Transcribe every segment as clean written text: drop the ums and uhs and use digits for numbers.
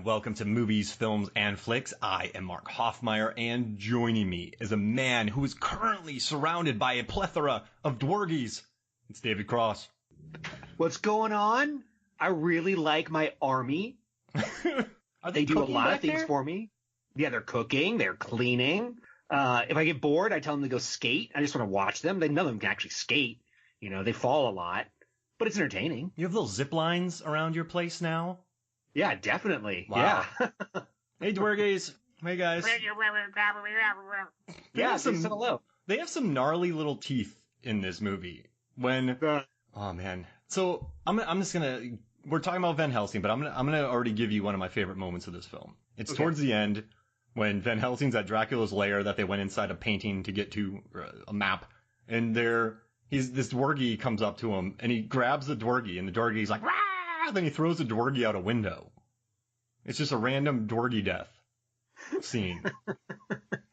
and welcome to Movies, Films, and Flicks. I am Mark Hoffmeyer, and joining me is a man who is currently surrounded by a plethora of dwargies. It's David Cross. What's going on? I really like my army. They do a lot of things for me. Yeah, they're cooking, they're cleaning. If I get bored, I tell them to go skate. I just want to watch them. None of them can actually skate. You know, they fall a lot, but it's entertaining. You have little zip lines around your place now? Yeah, definitely. Wow. Yeah. Hey, dwargies. Hey, guys. Yeah, hello. They have some gnarly little teeth in this movie. Oh man. So I'm just gonna. We're talking about Van Helsing, but I'm gonna already give you one of my favorite moments of this film. It's towards the end when Van Helsing's at Dracula's lair that they went inside a painting to get to a map, and this dwargy comes up to him and he grabs the dwargy, and the dwargy's like, "Rah!" Then he throws the dwargy out a window. It's just a random dwargy death scene.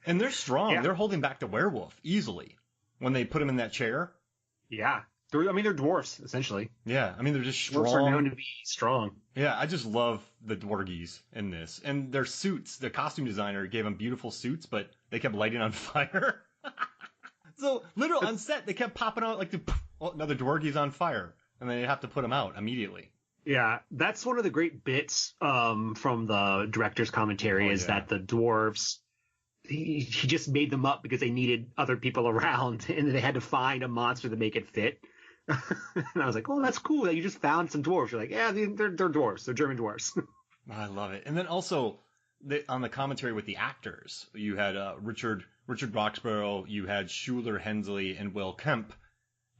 And they're strong. Yeah. They're holding back the werewolf easily when they put him in that chair. Yeah. They're dwarfs, essentially. Yeah. I mean, they're just strong. Dwarfs are known to be strong. Yeah. I just love the dwargies in this. And their suits, the costume designer gave them beautiful suits, but they kept lighting on fire. So, literally on set, they kept popping out like, another dwargy's on fire. And then you have to put them out immediately. Yeah, that's one of the great bits from the director's commentary that the dwarves, he just made them up because they needed other people around, and they had to find a monster to make it fit. And I was like, oh, that's cool that you just found some dwarves. You're like, yeah, they're dwarves. They're German dwarves. I love it. And then also, on the commentary with the actors, you had Richard Roxburgh, you had Schuler Hensley, and Will Kemp.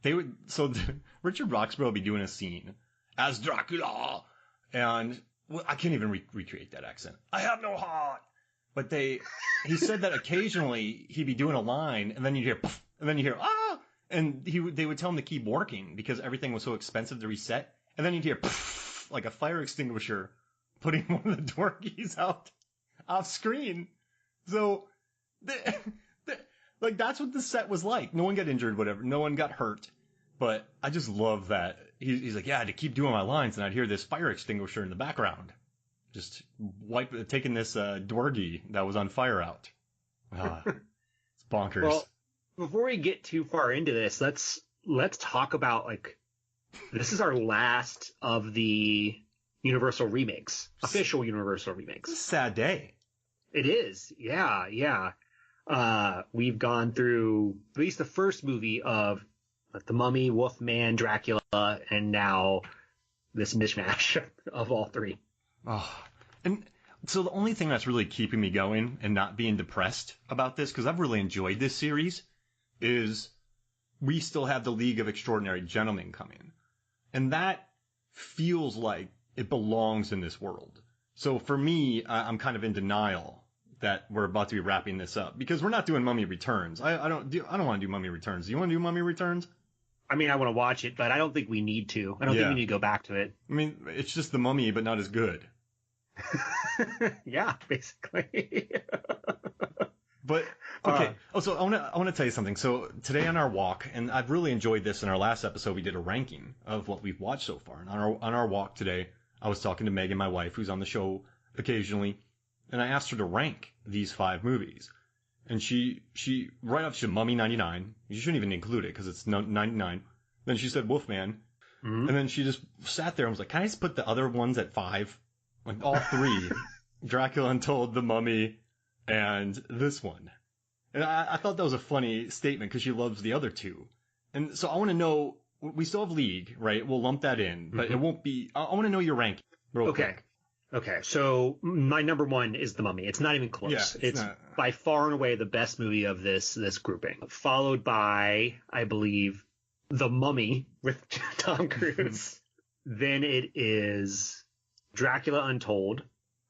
Richard Roxburgh would be doing a scene as Dracula, and I can't even recreate that accent. I have no heart. But he said that occasionally he'd be doing a line, and then you'd hear, poof, and then you hear, ah, and they would tell him to keep working because everything was so expensive to reset, and then you'd hear, poof, like a fire extinguisher putting one of the dwargies out off screen. So, like, that's what the set was like. No one got injured, whatever. No one got hurt. But I just love that. He's like, yeah, I had to keep doing my lines, and I'd hear this fire extinguisher in the background. Just taking this dwargy that was on fire out. It's bonkers. Well, before we get too far into this, let's talk about, this is our last of the Universal remakes, official Universal remakes. It's a sad day. It is, yeah. We've gone through at least the first movie of The Mummy, Wolfman, Dracula, and now this mishmash of all three. Oh, and so the only thing that's really keeping me going and not being depressed about this, because I've really enjoyed this series, is we still have the League of Extraordinary Gentlemen coming. And that feels like it belongs in this world. So for me, I'm kind of in denial that we're about to be wrapping this up, because we're not doing Mummy Returns. I don't want to do Mummy Returns. Do you want to do Mummy Returns? I mean, I want to watch it, but I don't think we need to. I don't think we need to go back to it. I mean, it's just The Mummy, but not as good. Yeah, basically. But okay. So I want to tell you something. So today on our walk, and I've really enjoyed this. In our last episode, we did a ranking of what we've watched so far. And on our walk today, I was talking to Megan, my wife, who's on the show occasionally, and I asked her to rank these 5 movies. And she right off, she said Mummy 99. You shouldn't even include it because it's 99. Then she said Wolfman. Mm-hmm. And then she just sat there and was like, can I just put the other ones at 5? Like all 3. Dracula Untold, The Mummy, and this one. And I thought that was a funny statement because she loves the other 2. And so I want to know, we still have League, right? We'll lump that in, but it won't be, I want to know your ranking real quick. Okay, so my number 1 is The Mummy. It's not even close. Yeah, it's by far and away the best movie of this grouping. Followed by, I believe, The Mummy with Tom Cruise. Then it is Dracula Untold.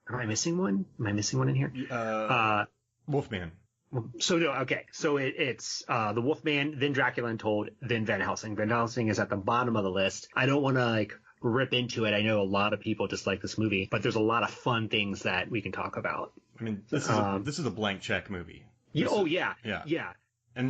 Am I missing one? Am I missing one in here? Wolfman. So no, okay. So it's the Wolfman, then Dracula Untold, then Van Helsing. Van Helsing is at the bottom of the list. I don't want to rip into it. I know a lot of people dislike this movie, but there's a lot of fun things that we can talk about. I mean, this is a blank check movie. Yeah. And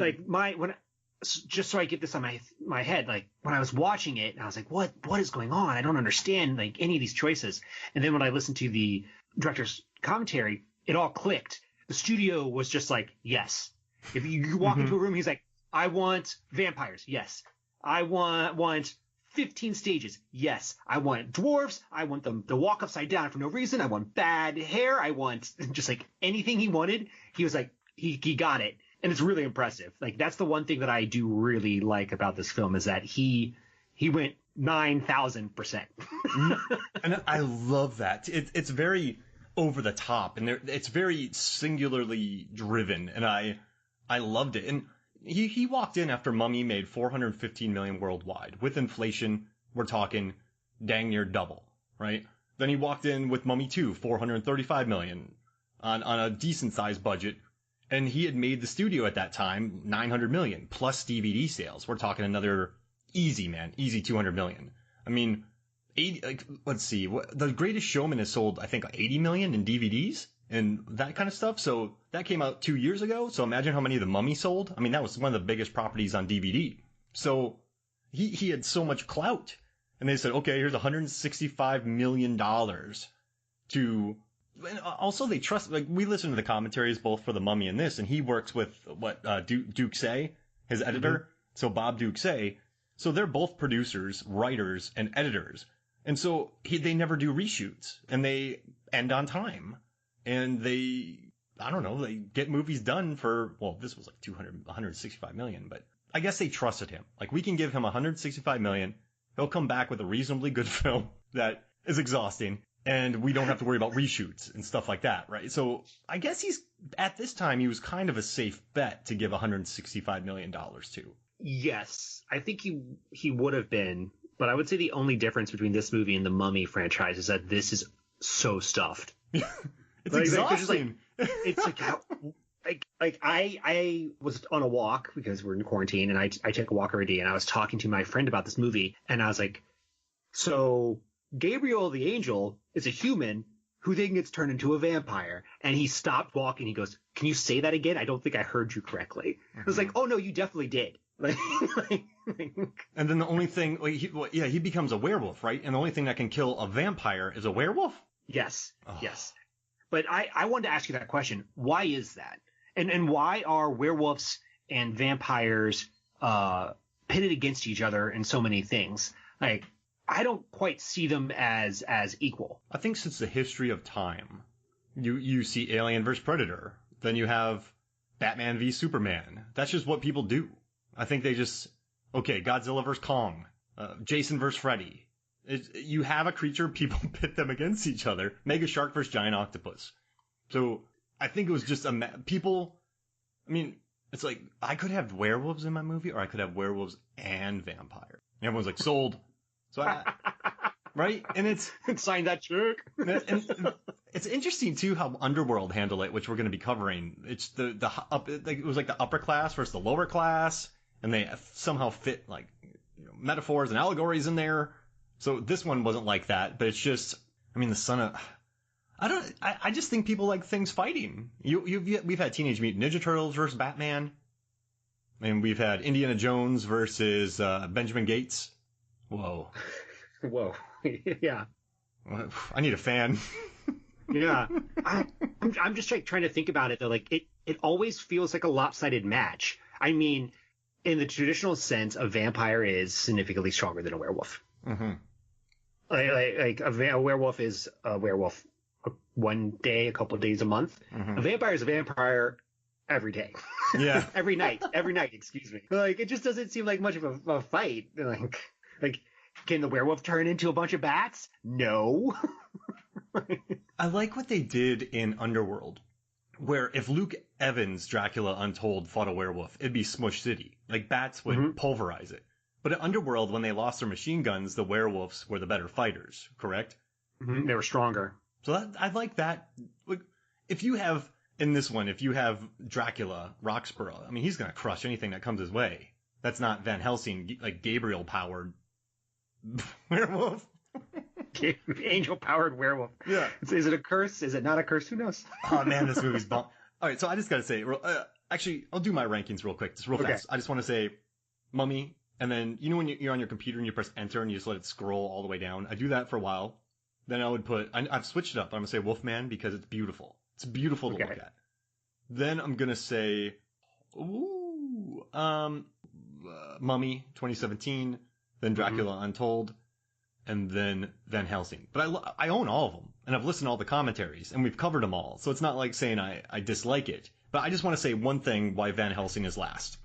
just so I get this on my head, when I was watching it, I was like, what is going on? I don't understand any of these choices. And then when I listened to the director's commentary, it all clicked. The studio was just like, yes. If you walk into a room, he's like, I want vampires. Yes. I want 15 stages. Yes. I want dwarves. I want them to walk upside down for no reason. I want bad hair. I want just like anything he wanted. He was like, he got it. And it's really impressive. Like, that's the one thing that I do really like about this film is that he went 9,000%. And I love that. It's very over the top, and it's very singularly driven, and I loved it. And he walked in after Mummy made $415 million worldwide. With inflation, we're talking dang near double, right? Then he walked in with Mummy 2, $435 million on a decent sized budget. And he had made the studio at that time $900 million plus DVD sales. We're talking another easy 200 million. I mean, 80. Let's see, The Greatest Showman has sold I think 80 million in DVDs and that kind of stuff. So that came out 2 years ago. So imagine how many The Mummy sold. I mean, that was one of the biggest properties on DVD. So he had so much clout, and they said, okay, here's $165 million to. And also, they trust. Like, we listen to the commentaries both for The Mummy and this, and he works with Duke-Say, his editor. Mm-hmm. So Bob Duke-Say. So they're both producers, writers, and editors. And so they never do reshoots, and they end on time, and they get movies done for, well, this was like 165 million, but I guess they trusted him. Like, we can give him 165 million. He'll come back with a reasonably good film that is exhausting. And we don't have to worry about reshoots and stuff like that, right? So I guess at this time, he was kind of a safe bet to give $165 million to. Yes, I think he would have been. But I would say the only difference between this movie and the Mummy franchise is that this is so stuffed. It's exhausting. It's like how, I was on a walk because we're in quarantine, and I take a walk every day, and I was talking to my friend about this movie, and I was like, so Gabriel the angel is a human who then gets turned into a vampire. And he stopped walking. He goes, can you say that again? I don't think I heard you correctly. Mm-hmm. I was like, oh, no, you definitely did. And then the only thing, he becomes a werewolf, right? And the only thing that can kill a vampire is a werewolf? Yes, yes. But I wanted to ask you that question. Why is that? And why are werewolves and vampires pitted against each other in so many things? Like, I don't quite see them as equal. I think since the history of time, you see Alien vs. Predator, then you have Batman v Superman. That's just what people do. I think they just, Godzilla vs. Kong, Jason vs. Freddy. You have a creature, people pit them against each other. Mega Shark vs. Giant Octopus. So I think it was just it's like, I could have werewolves in my movie, or I could have werewolves and vampire. And everyone's like, sold. So right? And it's sign that check. And it's interesting too how Underworld handled it, which we're going to be covering. It's it was like the upper class versus the lower class, and they somehow fit metaphors and allegories in there. So this one wasn't like that, but it's just, I just think people like things fighting. We've had Teenage Mutant Ninja Turtles versus Batman, and we've had Indiana Jones versus Benjamin Gates. Whoa. Yeah. I need a fan. Yeah. I'm just trying to think about it, though. Like, it always feels like a lopsided match. I mean, in the traditional sense, a vampire is significantly stronger than a werewolf. Mm-hmm. Like a werewolf is a werewolf one day, a couple of days a month. Mm-hmm. A vampire is a vampire every day. Yeah. every night, excuse me. Like, it just doesn't seem like much of a fight. Like, can the werewolf turn into a bunch of bats? No. I like what they did in Underworld, where if Luke Evans' Dracula Untold fought a werewolf, it'd be Smush City. Like, bats would pulverize it. But in Underworld, when they lost their machine guns, the werewolves were the better fighters, correct? Mm-hmm. They were stronger. So I like that. Like, if you have Dracula, Roxborough, he's going to crush anything that comes his way. That's not Van Helsing, like Gabriel-powered werewolf. Angel-powered werewolf. Yeah. Is it a curse? Is it not a curse? Who knows? Oh, man, this movie's bomb. All right, so I just got to say, actually, I'll do my rankings real quick, just real fast. I just want to say Mummy, and then, when you're on your computer and you press enter and you just let it scroll all the way down? I do that for a while. Then I would put, I've switched it up. I'm going to say Wolfman because it's beautiful. It's beautiful to look at. Then I'm going to say, Mummy 2017, then Dracula Untold, and then Van Helsing. But I own all of them, and I've listened to all the commentaries, and we've covered them all. So it's not like saying I dislike it. But I just want to say one thing why Van Helsing is last.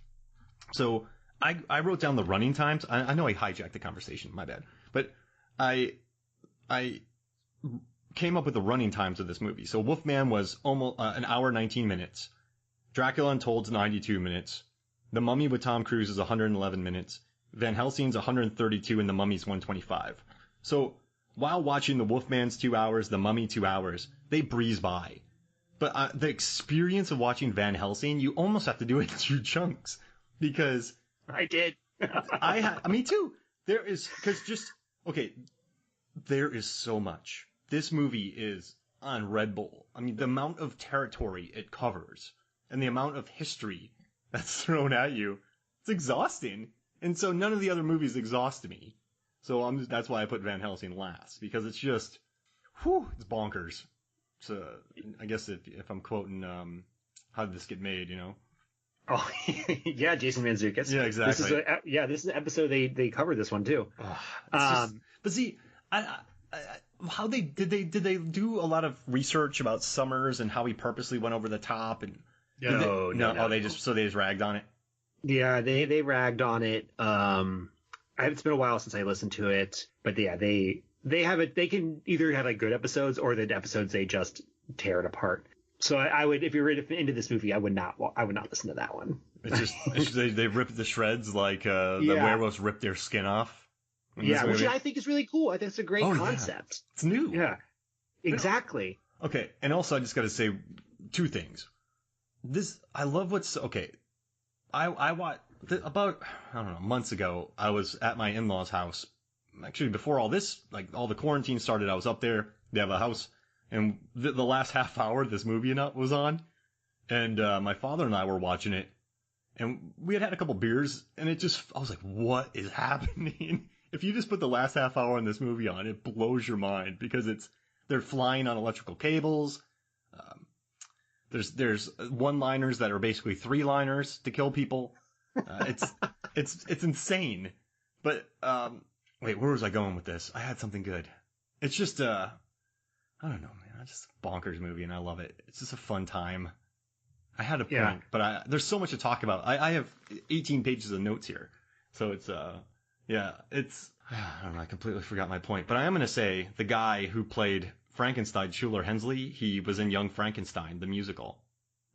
So I wrote down the running times. I know I hijacked the conversation, my bad. But I came up with the running times of this movie. So Wolfman was almost an hour 19 minutes. Dracula Untold's 92 minutes. The Mummy with Tom Cruise is 111 minutes. Van Helsing's 132 and The Mummy's 125. So while watching the Wolfman's 2 hours, The Mummy 2 hours, they breeze by. But the experience of watching Van Helsing, you almost have to do it in 2 chunks because I did. Me too. There is so much. This movie is on Red Bull. I mean, the amount of territory it covers and the amount of history that's thrown at you, it's exhausting. And so none of the other movies exhaust me. So that's why I put Van Helsing last, because it's just, it's bonkers. So I guess if I'm quoting, How Did This Get Made, you know? Oh, yeah, Jason Mantzoukas. Yeah, exactly. This is an episode they covered this one too. But see, how did they do a lot of research about Sommers and how he purposely went over the top and no. They just ragged on it. Yeah, they ragged on it. It's been a while since I listened to it, but yeah, they have it. They can either have like good episodes or the episodes they just tear it apart. So I would, if you're into this movie, I would not listen to that one. It's just they rip the shreds like the werewolves rip their skin off. Yeah, which I think is really cool. I think it's a great concept. Yeah. It's new. Yeah, exactly. Okay, and also I just got to say 2 things. I love what's okay. I watched about, I don't know, months ago. I was at my in-laws' house. Actually, before all this, like all the quarantine started, I was up there. They have a house, and the last half hour this movie was on, and my father and I were watching it, and we had a couple beers, and I was like, what is happening? If you just put the last half hour in this movie on, it blows your mind because they're flying on electrical cables. There's one-liners that are basically 3-liners to kill people. It's insane. But wait, where was I going with this? I had something good. It's just I don't know, man. It's just a bonkers movie, and I love it. It's just a fun time. I had a point, but there's so much to talk about. I have 18 pages of notes here, so it's I don't know. I completely forgot my point, but I am going to say the guy who played Frankenstein, Schuler Hensley, he was in Young Frankenstein, the musical.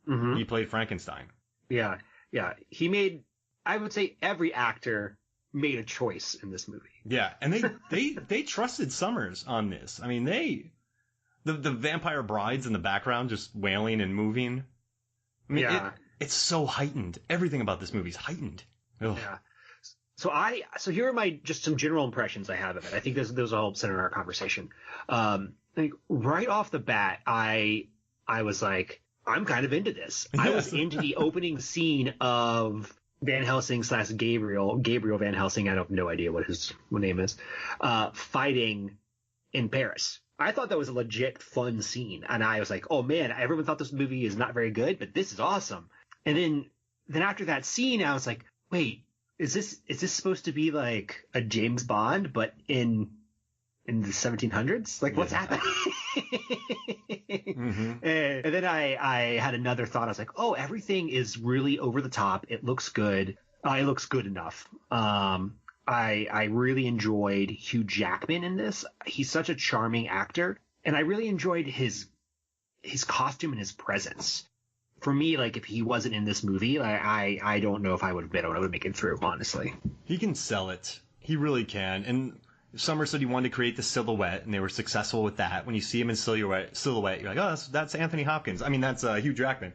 Mm-hmm. He played Frankenstein. Yeah. I would say every actor made a choice in this movie. Yeah, and they trusted Sommers on this. I mean, the vampire brides in the background just wailing and moving. I mean, it's so heightened. Everything about this movie is heightened. Ugh. Yeah. So here are just some general impressions I have of it. I think those will help center our conversation. Like right off the bat, I was like, I'm kind of into this. Yes. I was into the opening scene of Van Helsing / Gabriel Van Helsing. I have no idea what his name is, fighting in Paris. I thought that was a legit fun scene. And I was like, oh man, everyone thought this movie is not very good, but this is awesome. And then after that scene, I was like, wait, is this supposed to be like a James Bond, but in the 1700s? Like, what's happening? Mm-hmm. And then I had another thought. I was like, oh, everything is really over the top. It looks good. It looks good enough. I really enjoyed Hugh Jackman in this. He's such a charming actor, and I really enjoyed his costume and his presence. For me, like, if he wasn't in this movie, I don't know if I would have been able to make it through, honestly. He can sell it. He really can. And Sommers said he wanted to create the silhouette, and they were successful with that. When you see him in silhouette, you're like, oh, that's Anthony Hopkins. I mean, that's Hugh Jackman.